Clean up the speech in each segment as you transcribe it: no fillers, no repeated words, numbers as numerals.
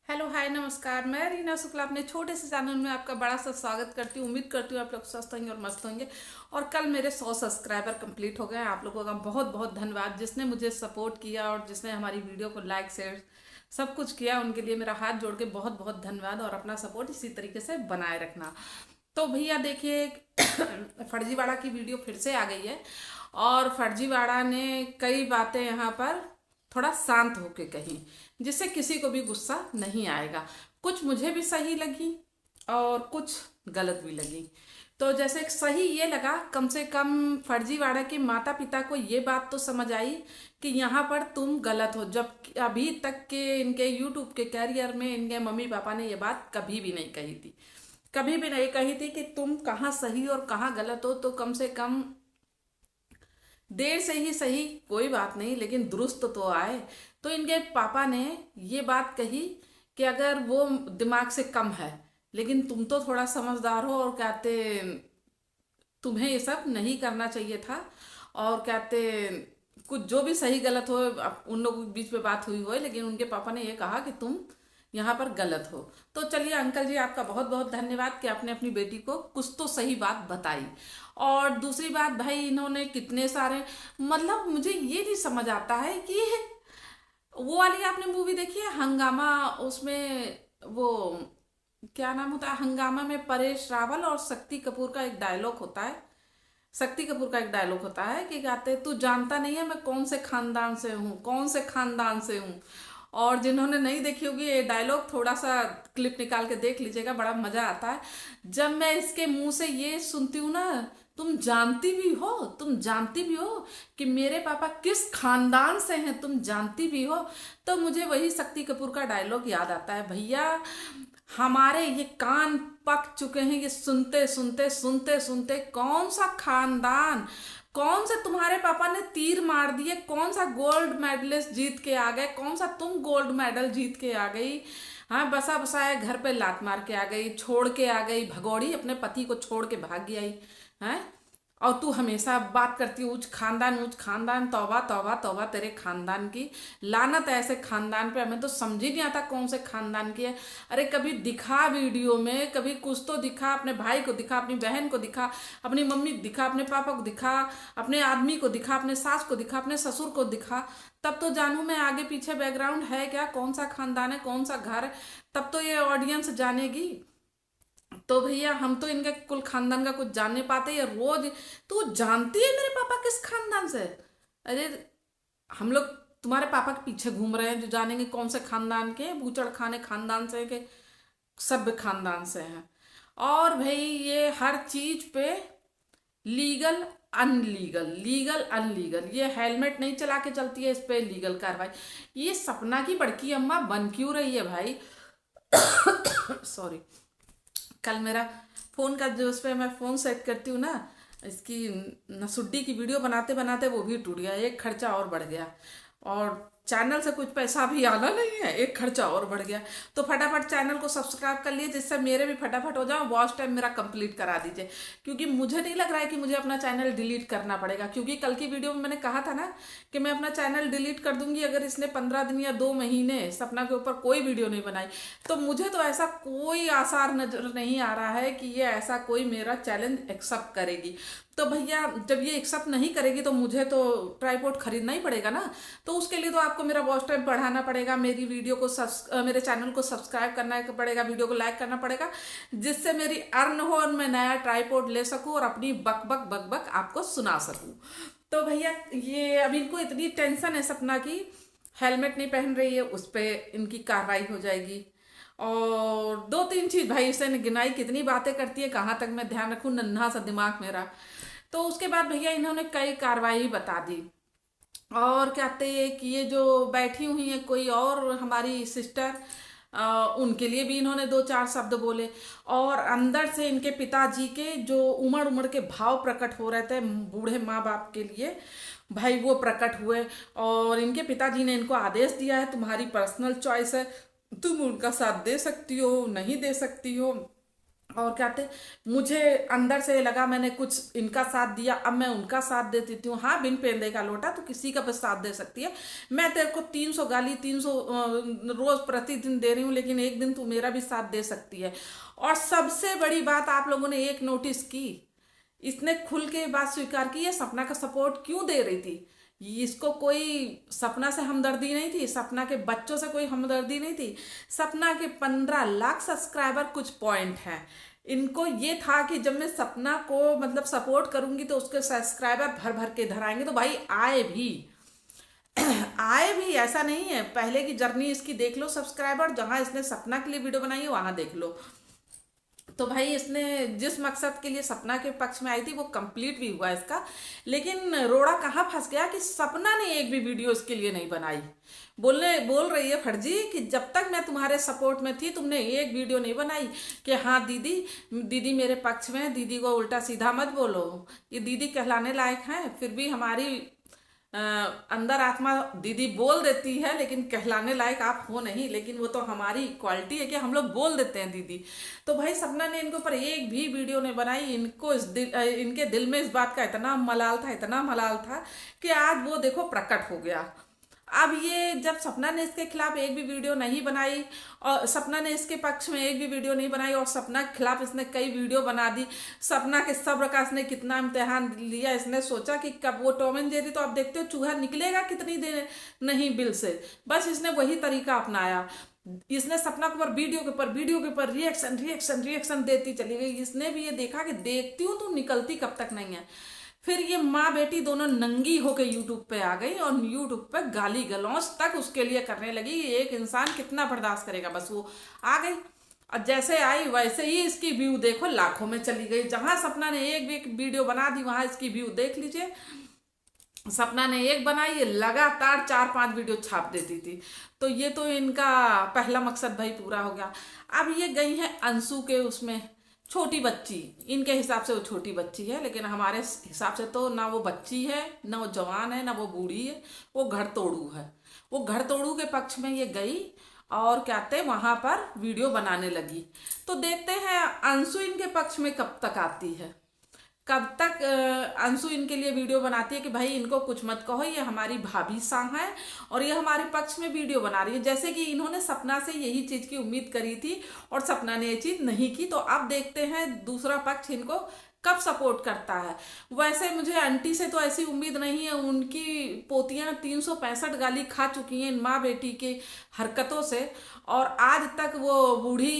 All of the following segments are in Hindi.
हेलो हाय नमस्कार। मैं रीना शुक्ला अपने छोटे से चैनल में आपका बड़ा सा स्वागत करती हूँ। उम्मीद करती हूँ आप लोग स्वस्थ होंगे और मस्त होंगे। और कल मेरे 100 सब्सक्राइबर कंप्लीट हो गए हैं। आप लोगों का बहुत बहुत धन्यवाद, जिसने मुझे सपोर्ट किया और जिसने हमारी वीडियो को लाइक शेयर सब कुछ किया। उनके लिए मेरा हाथ जोड़ के बहुत बहुत धन्यवाद, और अपना सपोर्ट इसी तरीके से बनाए रखना। तो भैया देखिए, फर्जीवाड़ा की वीडियो फिर से आ गई है। और फर्जीवाड़ा ने कई बातें यहाँ पर थोड़ा शांत होके कही, जिससे किसी को भी गुस्सा नहीं आएगा। कुछ मुझे भी सही लगी और कुछ गलत भी लगी। तो जैसे सही ये लगा, कम से कम फर्जीवाड़ा के माता पिता को ये बात तो समझ आई कि यहाँ पर तुम गलत हो। जब अभी तक के इनके यूट्यूब के कैरियर में इनके मम्मी पापा ने ये बात कभी भी नहीं कही थी। कभी भी नहीं कही थी कि तुम कहाँ सही और कहाँ गलत हो। तो कम से कम देर से ही सही, कोई बात नहीं, लेकिन दुरुस्त तो आए। तो इनके पापा ने ये बात कही कि अगर वो दिमाग से कम है, लेकिन तुम तो थोड़ा समझदार हो, और कहते तुम्हें ये सब नहीं करना चाहिए था। और कहते कुछ जो भी सही गलत हो, उन लोगों के बीच में बात हुई हो, लेकिन उनके पापा ने ये कहा कि तुम यहाँ पर गलत हो। तो चलिए अंकल जी, आपका बहुत बहुत धन्यवाद कि आपने अपनी बेटी को कुछ तो सही बात बताई। और दूसरी बात भाई, इन्होंने कितने सारे, मतलब मुझे ये नहीं समझ आता है कि वो वाली आपने मूवी देखी है हंगामा? उसमें वो क्या नाम होता है, हंगामा में परेश रावल और शक्ति कपूर का एक डायलॉग होता है। शक्ति कपूर का एक डायलॉग होता है कि कहते तू जानता नहीं है मैं कौन से खानदान से हूँ, कौन से खानदान से हूँ। और जिन्होंने नहीं देखी होगी ये डायलॉग, थोड़ा सा क्लिप निकाल के देख लीजिएगा, बड़ा मजा आता है। जब मैं इसके मुंह से ये सुनती हूँ ना, तुम जानती भी हो कि मेरे पापा किस खानदान से हैं, तुम जानती भी हो, तो मुझे वही शक्ति कपूर का डायलॉग याद आता है। भैया हमारे ये कान पक चुके हैं ये सुनते सुनते सुनते सुनते। कौन सा खानदान, कौन से तुम्हारे पापा ने तीर मार दिए, कौन सा गोल्ड मेडलिस्ट जीत के आ गए, कौन सा तुम गोल्ड मेडल जीत के आ गई। हाँ, बसा बसाए घर पे लात मार के आ गई, छोड़ के आ गई, भगौड़ी अपने पति को छोड़ के भाग गई है। और तू हमेशा बात करती है ऊंच खानदान ऊंच खानदान। तौबा तौबा तौबा तेरे खानदान की, लानत है ऐसे खानदान पे। हमें तो समझ ही नहीं आता कौन से खानदान की है। अरे कभी दिखा वीडियो में, कभी कुछ तो दिखा, अपने भाई को दिखा, अपनी बहन को दिखा, अपनी मम्मी को दिखा, अपने पापा को दिखा, अपने आदमी को दिखा, अपने सास को दिखा, अपने ससुर को दिखा। तब तो जानू मैं आगे पीछे बैकग्राउंड है क्या, कौन सा खानदान है, कौन सा घर है, तब तो ये ऑडियंस जानेगी। तो भैया हम तो इनके कुल खानदान का कुछ जान नहीं पाते। ये रोज तू जानती है मेरे पापा किस खानदान से? अरे हम लोग तुम्हारे पापा के पीछे घूम रहे हैं जो जानेंगे कौन से खानदान के, बूचड़ खाने खानदान से के सभ्य खानदान से हैं। और भाई ये हर चीज पे लीगल अनलीगल, लीगल अनलीगल, ये हेलमेट नहीं चला के चलती है, इस पे लीगल कार्रवाई। ये सपना की बड़की अम्मा बन क्यों रही है भाई? सॉरी। कल मेरा फोन का जो, उस पर मैं फोन सेट करती हूँ ना, इसकी नसुड्डी की वीडियो बनाते बनाते वो भी टूट गया। एक खर्चा और बढ़ गया, और चैनल से कुछ पैसा भी आना नहीं है, एक खर्चा और बढ़ गया। तो फटाफट चैनल को सब्सक्राइब कर लिए, जिससे मेरे भी फटाफट हो जाए। वॉच टाइम मेरा कंप्लीट करा दीजिए, क्योंकि मुझे नहीं लग रहा है कि मुझे अपना चैनल डिलीट करना पड़ेगा। क्योंकि कल की वीडियो में मैंने कहा था ना कि मैं अपना चैनल डिलीट कर दूंगी अगर इसने 15 दिन या 2 महीने सपना के ऊपर कोई वीडियो नहीं बनाई। तो मुझे तो ऐसा कोई आसार नजर नहीं आ रहा है कि ये ऐसा कोई मेरा चैलेंज एक्सेप्ट करेगी। तो भैया जब ये एक्सेप्ट नहीं करेगी तो मुझे तो ट्राइपॉड खरीदना ही पड़ेगा ना। तो उसके लिए तो आपको मेरा वॉच टाइम बढ़ाना पड़ेगा, मेरी वीडियो को मेरे चैनल को सब्सक्राइब करना पड़ेगा, वीडियो को लाइक करना पड़ेगा, जिससे मेरी अर्न हो और मैं नया ट्राइपॉड ले सकूं और अपनी बक बक बक बक आपको सुना सकूं। तो भैया ये अब इनको इतनी टेंशन है सपना की, हेलमेट नहीं पहन रही है, उस पर इनकी कार्रवाई हो जाएगी। और 2-3 चीज भाई इसने गिनाई, कितनी बातें करती है, कहाँ तक मैं ध्यान रखूं, नन्हा सा दिमाग मेरा। तो उसके बाद भैया इन्होंने कई कार्रवाई बता दी। और कहते हैं कि ये जो बैठी हुई है कोई और हमारी सिस्टर, उनके लिए भी इन्होंने 2-4 शब्द बोले। और अंदर से इनके पिताजी के जो उमड़ उमड़ के भाव प्रकट हो रहे थे बूढ़े माँ बाप के लिए, भाई वो प्रकट हुए। और इनके पिताजी ने इनको आदेश दिया है तुम्हारी पर्सनल चॉइस है, तुम उनका साथ दे सकती हो नहीं दे सकती हो, और क्या थे, मुझे अंदर से लगा मैंने कुछ इनका साथ दिया, अब मैं उनका साथ दे देती हूँ। हाँ, बिन पेंदे का लोटा तो किसी का बस साथ दे सकती है। मैं तेरे को 300 गाली, 300 रोज प्रतिदिन दे रही हूँ, लेकिन एक दिन तू मेरा भी साथ दे सकती है। और सबसे बड़ी बात, आप लोगों ने एक नोटिस की, इसने खुल के ये बात स्वीकार की, ये सपना का सपोर्ट क्यों दे रही थी। इसको कोई सपना से हमदर्दी नहीं थी, सपना के बच्चों से कोई हमदर्दी नहीं थी। सपना के 15 लाख सब्सक्राइबर कुछ पॉइंट हैं। इनको ये था कि जब मैं सपना को मतलब सपोर्ट करूंगी तो उसके सब्सक्राइबर भर भर के इधर आएंगे, तो भाई आए भी। आए भी, ऐसा नहीं है। पहले की जर्नी इसकी देख लो, सब्सक्राइबर जहां इसने सपना के लिए वीडियो बनाई है वहां देख लो। तो भाई इसने जिस मकसद के लिए सपना के पक्ष में आई थी वो कंप्लीट भी हुआ इसका। लेकिन रोड़ा कहाँ फंस गया कि सपना ने एक भी वीडियो इसके लिए नहीं बनाई। बोल रही है फर्जी कि जब तक मैं तुम्हारे सपोर्ट में थी तुमने एक वीडियो नहीं बनाई कि हाँ दीदी, दीदी मेरे पक्ष में है, दीदी को उल्टा सीधा मत बोलो। ये दीदी कहलाने लायक है, फिर भी हमारी अंदर आत्मा दीदी बोल देती है, लेकिन कहलाने लायक आप हो नहीं। लेकिन वो तो हमारी क्वालिटी है कि हम लोग बोल देते हैं दीदी। तो भाई सपना ने इनके ऊपर एक भी वीडियो नहीं बनाई। इनको इनके दिल में इस बात का इतना मलाल था, इतना मलाल था कि आज वो देखो प्रकट हो गया। अब ये जब सपना ने इसके खिलाफ एक भी वीडियो नहीं बनाई, और सपना ने इसके पक्ष में एक भी वीडियो नहीं बनाई, और सपना के खिलाफ इसने कई वीडियो बना दी। सपना के सब्र का इसने कितना इम्तिहान लिया। इसने सोचा कि कब वो टॉम एंड जेरी तो आप देखते हो चूहा निकलेगा कितनी देर नहीं बिल से, बस इसने वही तरीका अपनाया। इसने सपना के ऊपर वीडियो के ऊपर वीडियो के ऊपर रिएक्शन रिएक्शन रिएक्शन देती चली गई। इसने भी ये देखा कि देखती हूँ तो निकलती कब तक नहीं है। फिर ये माँ बेटी दोनों नंगी होके यूट्यूब पे आ गई और यूट्यूब पे गाली गलौज तक उसके लिए करने लगी। एक इंसान कितना बर्दाश्त करेगा, बस वो आ गई। और जैसे आई वैसे ही इसकी व्यू देखो लाखों में चली गई। जहां सपना ने एक वीडियो बना दी वहां इसकी व्यू देख लीजिए। सपना ने एक बनाई, ये लगातार 4-5 वीडियो छाप देती थी। तो ये तो इनका पहला मकसद भाई पूरा हो गया। अब ये गई है अंशु के उसमें, छोटी बच्ची। इनके हिसाब से वो छोटी बच्ची है, लेकिन हमारे हिसाब से तो ना वो बच्ची है, ना वो जवान है, ना वो बूढ़ी है, वो घर तोड़ू है। वो घर तोड़ू के पक्ष में ये गई और क्या कहते वहां पर वीडियो बनाने लगी। तो देखते हैं अंशु इनके पक्ष में कब तक आती है, कब तक अंशु इनके लिए वीडियो बनाती है कि भाई इनको कुछ मत कहो, ये हमारी भाभी सा है और ये हमारे पक्ष में वीडियो बना रही है। जैसे कि इन्होंने सपना से यही चीज की उम्मीद करी थी और सपना ने ये चीज नहीं की। तो अब देखते हैं दूसरा पक्ष इनको कब सपोर्ट करता है। वैसे मुझे आंटी से तो ऐसी उम्मीद नहीं है, उनकी पोतियां 365 गाली खा चुकी हैं इन माँ बेटी के हरकतों से, और आज तक वो बूढ़ी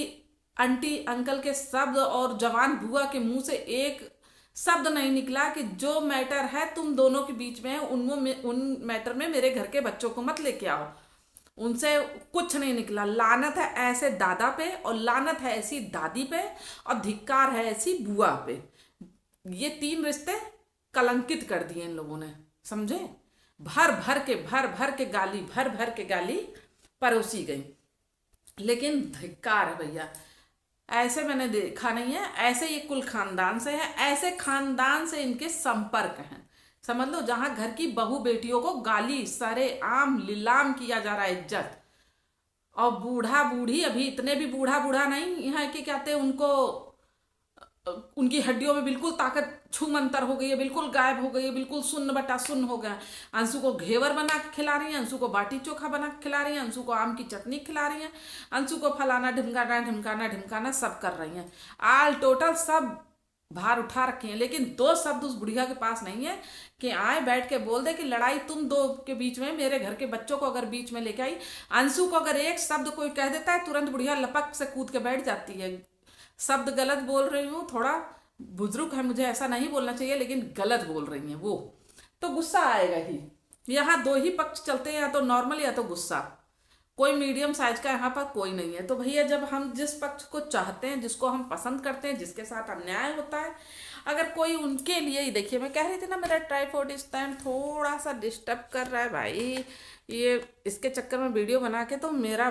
आंटी अंकल के शब्द और जवान बुआ के मुंह से एक शब्द नहीं निकला कि जो मैटर है तुम दोनों के बीच में है उन मैटर में मेरे घर के बच्चों को मत लेके आओ। उनसे कुछ नहीं निकला। लानत है ऐसे दादा पे, और लानत है ऐसी दादी पे, और धिक्कार है ऐसी बुआ पे। ये 3 रिश्ते कलंकित कर दिए इन लोगों ने, समझे। भर भर के गाली, भर भर के गाली परोसी गई। लेकिन धिक्कार है भैया, ऐसे मैंने देखा नहीं है। ऐसे ये कुल खानदान से है, ऐसे खानदान से इनके संपर्क हैं, समझ लो। जहां घर की बहू बेटियों को गाली सरे आम लीलाम किया जा रहा है, इज्जत। और बूढ़ा बूढ़ी अभी इतने भी बूढ़ा बूढ़ा नहीं है कि कहते हैं उनको, उनकी हड्डियों में बिल्कुल ताकत छूमंतर हो गई है, बिल्कुल गायब हो गई है, बिल्कुल सुन्न बटा सुन्न हो गया। अंशु को घेवर बना के खिला रही हैं, अंशु को बाटी चोखा बना के खिला रही हैं, अंशु को आम की चटनी खिला रही हैं, अंशु को फलाना ढिमकाना ढिमकाना ढिमकाना सब कर रही हैं। आल टोटल सब भार उठा रखे हैं। लेकिन 2 शब्द उस बुढ़िया के पास नहीं है कि आए बैठ के बोल दे कि लड़ाई तुम दो के बीच में, मेरे घर के बच्चों को अगर बीच में लेके आई। अंशु को अगर एक शब्द कोई कह देता है तुरंत बुढ़िया लपक से कूद के बैठ जाती है। शब्द गलत बोल रही हूँ, थोड़ा बुजुर्ग है, मुझे ऐसा नहीं बोलना चाहिए, लेकिन गलत बोल रही हैं वो, तो गुस्सा आएगा ही। यहाँ 2 ही पक्ष चलते हैं, या तो नॉर्मल या तो गुस्सा। कोई मीडियम साइज का यहाँ पर कोई नहीं है। तो भैया जब हम जिस पक्ष को चाहते हैं, जिसको हम पसंद करते हैं, जिसके साथ अन्याय होता है, अगर कोई उनके लिए ही, देखिए मैं कह रही थी ना मेरा ट्राइपॉड इस टाइम थोड़ा सा डिस्टर्ब कर रहा है भाई, ये इसके चक्कर में वीडियो बना के तो मेरा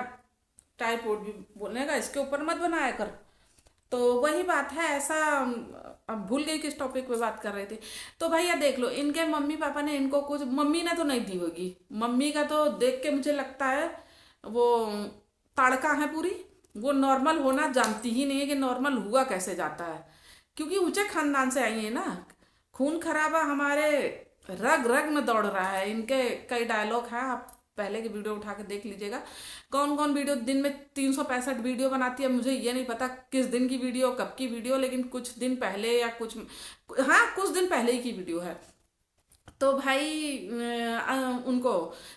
ट्राइपॉड भी बोलेगा इसके ऊपर मत बनाया कर। तो वही बात है, ऐसा अब भूल गई किस टॉपिक पे बात कर रहे थे। तो भैया देख लो, इनके मम्मी पापा ने इनको कुछ, मम्मी ने तो नहीं दी होगी, मम्मी का तो देख के मुझे लगता है वो ताड़का है पूरी, वो नॉर्मल होना जानती ही नहीं है कि नॉर्मल हुआ कैसे जाता है, क्योंकि ऊंचे खानदान से आई है ना। खून खराबा हमारे रग रग में दौड़ रहा है। इनके कई डायलॉग हैं, आप पहले की वीडियो उठा के देख लीजिएगा। कौन कौन वीडियो दिन में 365 वीडियो बनाती है, मुझे ये नहीं पता किस दिन की वीडियो कब की वीडियो, लेकिन कुछ दिन पहले या कुछ, हाँ कुछ दिन पहले ही की वीडियो है। तो भाई उनको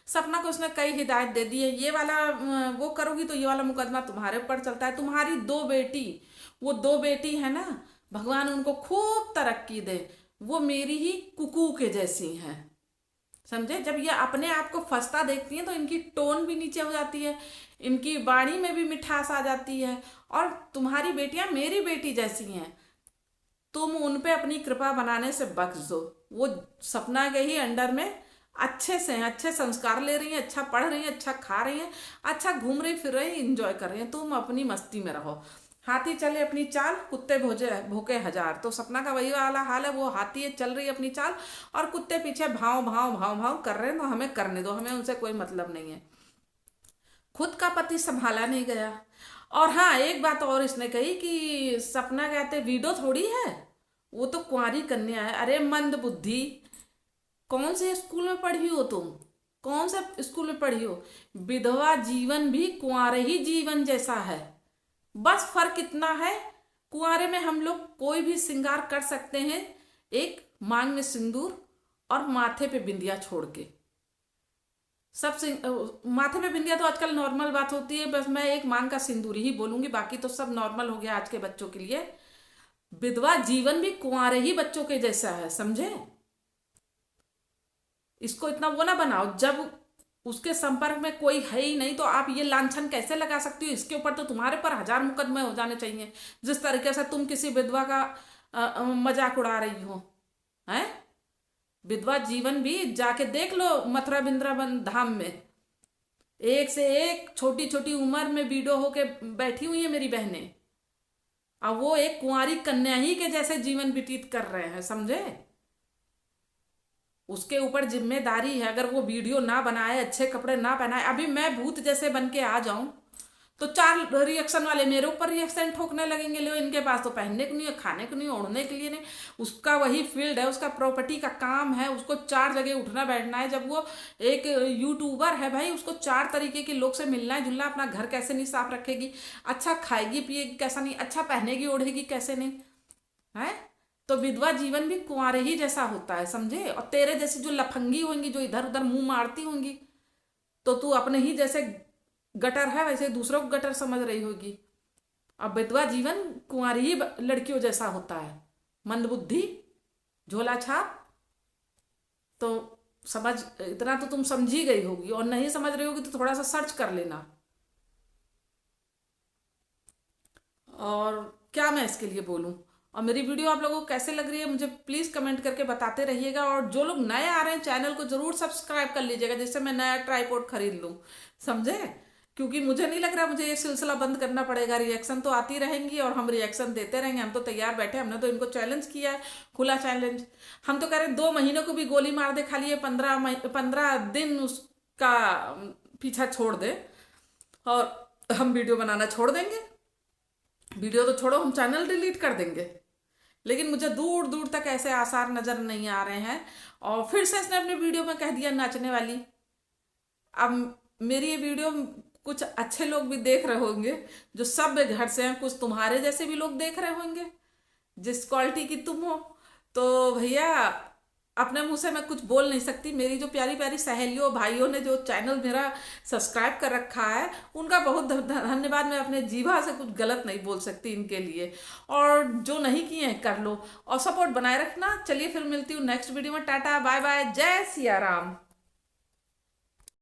सपना को उसने कई हिदायत दे दी है, ये वाला वो करोगी तो ये वाला मुकदमा तुम्हारे ऊपर चलता है। तुम्हारी दो बेटी, वो दो बेटी है ना, भगवान उनको खूब तरक्की दे, वो मेरी ही कुकू के जैसी हैं, समझे। जब ये अपने आप को फंसता देखती हैं तो इनकी टोन भी नीचे हो जाती है, इनकी वाणी में भी मिठास आ जाती है। और तुम्हारी बेटियां मेरी बेटी जैसी हैं, तुम उन पे अपनी कृपा बनाने से बख्श दो। वो सपना के ही अंडर में अच्छे से हैं, अच्छे संस्कार ले रही हैं, अच्छा पढ़ रही हैं, अच्छा खा रही हैं, अच्छा घूम रही फिर रही, इंजॉय कर रही हैं। तुम अपनी मस्ती में रहो। हाथी चले अपनी चाल, कुत्ते भोजे भूखे हजार। तो सपना का वही वाला हाल है, वो हाथी है, चल रही है अपनी चाल और कुत्ते पीछे भाव भाव भाव भाव कर रहे हैं। तो हमें करने दो, हमें उनसे कोई मतलब नहीं है। खुद का पति संभाला नहीं गया। और हाँ, एक बात और इसने कही कि सपना कहते वीडो थोड़ी है, वो तो कुंवारी कन्या है। अरे मंद बुद्धि, कौन से स्कूल में पढ़ी हो तुम, कौन से स्कूल में पढ़ी हो। विधवा जीवन भी कुंवारे ही जीवन जैसा है, बस फर्क इतना है, कुंवारे में हम लोग कोई भी श्रृंगार कर सकते हैं, एक मांग में सिंदूर और माथे पे बिंदिया छोड़ के। माथे पे बिंदिया तो आजकल नॉर्मल बात होती है, बस मैं एक मांग का सिंदूर ही बोलूंगी, बाकी तो सब नॉर्मल हो गया आज के बच्चों के लिए। विधवा जीवन भी कुंवारे ही बच्चों के जैसा है, समझे। इसको इतना वो ना बनाओ, जब उसके संपर्क में कोई है ही नहीं तो आप ये लांछन कैसे लगा सकती हो। इसके ऊपर तो तुम्हारे पर 1000 मुकदमे हो जाने चाहिए, जिस तरीके से तुम किसी विधवा का मजाक उड़ा रही हो, हैं। विधवा जीवन भी जाके देख लो मथुरा वृंदावन धाम में, एक से एक छोटी छोटी उम्र में वीडियो होके बैठी हुई है मेरी बहनें, अब वो एक कुंवारी कन्या ही के जैसे जीवन व्यतीत कर रहे हैं, समझे। उसके ऊपर जिम्मेदारी है, अगर वो वीडियो ना बनाए, अच्छे कपड़े ना पहनाए। अभी मैं भूत जैसे बन के आ जाऊं तो 4 रिएक्शन वाले मेरे ऊपर रिएक्शन ठोकने लगेंगे, लो इनके पास तो पहनने को नहीं है, खाने को नहीं, ओढ़ने के लिए नहीं। उसका वही फील्ड है, उसका प्रॉपर्टी का काम है, उसको 4 जगह उठना बैठना है। जब वो एक यूट्यूबर है भाई, उसको 4 तरीके के लोग से मिलना है जुलना। अपना घर कैसे नहीं साफ रखेगी, अच्छा खाएगी पिएगी कैसा नहीं, अच्छा पहनेगी ओढ़ेगी कैसे नहीं, है। तो विधवा जीवन भी कुंवारे ही जैसा होता है, समझे। और तेरे जैसी जो लफंगी होंगी, जो इधर उधर मुंह मारती होंगी, तो तू अपने ही जैसे गटर है वैसे दूसरों को गटर समझ रही होगी। अब विधवा जीवन कुंवारी ही लड़कियों जैसा होता है, मंदबुद्धि, झोला छाप। तो समझ, इतना तो तुम समझी गई होगी, और नहीं समझ रही होगी तो थोड़ा सा सर्च कर लेना। और क्या मैं इसके लिए बोलूं। और मेरी वीडियो आप लोगों को कैसे लग रही है मुझे प्लीज़ कमेंट करके बताते रहिएगा। और जो लोग नए आ रहे हैं चैनल को जरूर सब्सक्राइब कर लीजिएगा, जिससे मैं नया ट्राइपॉड खरीद लूँ, समझे। क्योंकि मुझे नहीं लग रहा मुझे ये सिलसिला बंद करना पड़ेगा। रिएक्शन तो आती रहेंगी और हम रिएक्शन देते रहेंगे। हम तो तैयार बैठे, हमने तो इनको चैलेंज किया है, खुला चैलेंज। हम तो कह रहे 2 महीनों को भी गोली मार दे, खाली ये 15 दिन उसका पीछा छोड़ दे और हम वीडियो बनाना छोड़ देंगे। वीडियो तो छोड़ो, हम चैनल डिलीट कर देंगे। लेकिन मुझे दूर दूर तक ऐसे आसार नजर नहीं आ रहे हैं। और फिर से इसने अपने वीडियो में कह दिया नाचने वाली। अब मेरी ये वीडियो कुछ अच्छे लोग भी देख रहे होंगे जो सभ्य घर से हैं, कुछ तुम्हारे जैसे भी लोग देख रहे होंगे जिस क्वालिटी की तुम हो। तो भैया अपने मुंह से मैं कुछ बोल नहीं सकती। मेरी जो प्यारी प्यारी सहेलियों भाइयों ने जो चैनल मेरा सब्सक्राइब कर रखा है, उनका बहुत धन्यवाद। मैं अपने जीवा से कुछ गलत नहीं बोल सकती इनके लिए। और जो नहीं किए हैं कर लो और सपोर्ट बनाए रखना। चलिए फिर मिलती हूँ नेक्स्ट वीडियो में। टाटा बाय बाय, जय सिया राम।